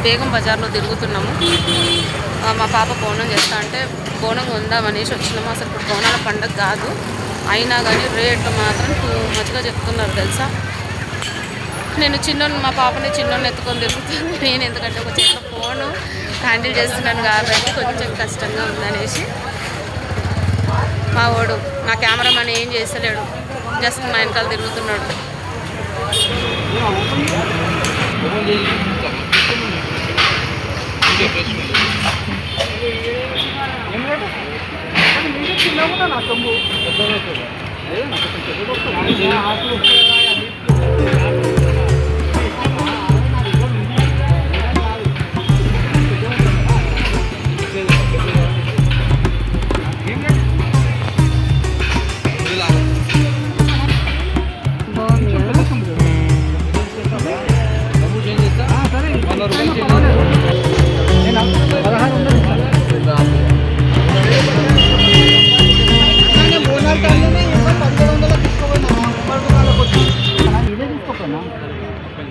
బేగం బజార్లో తిరుగుతున్నాము. మా పాప బోనం చేస్తా అంటే బోనం కొందామనేసి వచ్చినాము. అసలు ఇప్పుడు బోనాల పండుగ కాదు, అయినా కానీ రేట్లు మాత్రం టూ మచ్గా చెప్తున్నారు తెలుసా. నేను మా పాపని చిన్నోడిని ఎత్తుకొని తిరుగుతాను నేను, ఎందుకంటే ఒక చేతిలో ఫోను హ్యాండిల్ చేస్తున్నాను కాబట్టి కొంచెం కష్టంగా ఉందనేసి. మా వాడు నా కెమెరామెన్ ఏం చేస్తలేడు, జస్ట్ మా వెనకాల తిరుగుతున్నాడు.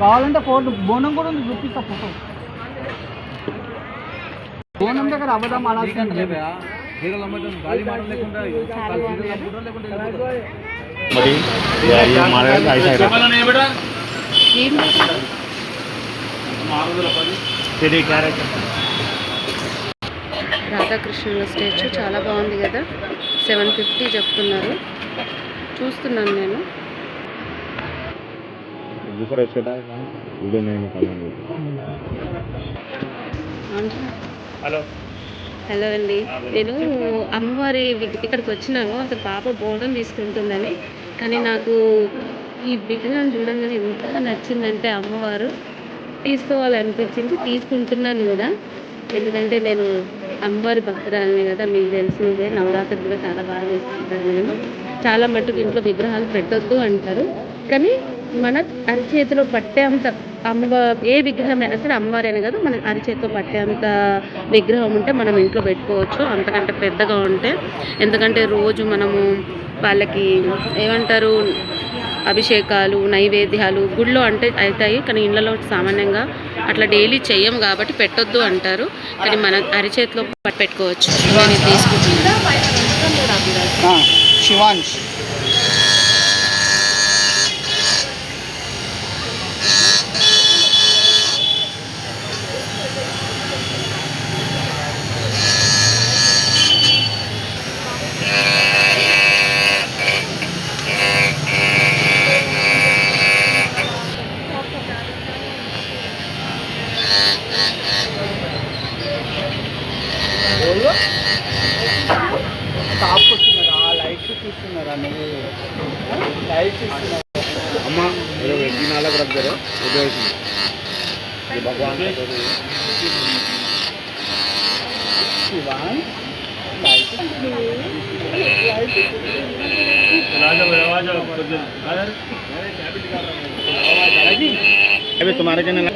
కావాలంటే ఫోటో బోనం కూడా ఉంది, చూపిస్తా ఫోటో. బోనం దగ్గర అబద్ధం ఆడాల్సింది. రాధాకృష్ణుల స్టాచ్యూ చాలా బాగుంది కదా, 750 చెప్తున్నారు. చూస్తున్నాను నేను. హలో అండి, నేను అమ్మవారి ఇక్కడికి వచ్చినాను. అసలు పాప బోనం తీసుకుంటుందని, కానీ నాకు ఈ విగ్రహం చూడంగానే ఎంత నచ్చిందంటే అమ్మవారు తీసుకోవాలనిపించింది. తీసుకుంటున్నాను కూడా, ఎందుకంటే నేను అమ్మవారి భక్తురాలిని కదా, మీకు తెలిసిందే. నవరాత్రి కూడా చాలా బాగా చేసుకుంటాను నేను. చాలా మట్టుకు ఇంట్లో విగ్రహాలు పెట్టొద్దు అంటారు, కానీ మన అరిచేతిలో పట్టేంత ఏ విగ్రహం అయినా సరే, అమ్మవారైనా కదా, మన అరిచేతిలో పట్టేంత విగ్రహం ఉంటే మనం ఇంట్లో పెట్టుకోవచ్చు, అంతకంటే పెద్దగా ఉంటే. ఎందుకంటే రోజు మనము వాళ్ళకి ఏమంటారు, అభిషేకాలు నైవేద్యాలు గుళ్ళో అంటే అవుతాయి, కానీ ఇళ్ళలో సామాన్యంగా అట్లా డైలీ చెయ్యం కాబట్టి పెట్టొద్దు అంటారు. కానీ మన అరిచేతిలో పెట్టుకోవచ్చు. నేను తీసుకుంటున్నాను. శివాంష్ టాప్ వస్తున్నారా, లైట్స్ చూస్తున్నారా, నువ్వు లైట్స్ ఇస్తున్నారా अम्मा मेरे वेटी नाला रख दे रहे उधर ये भगवान शिवान लाइट अभी तुम्हारे चैनल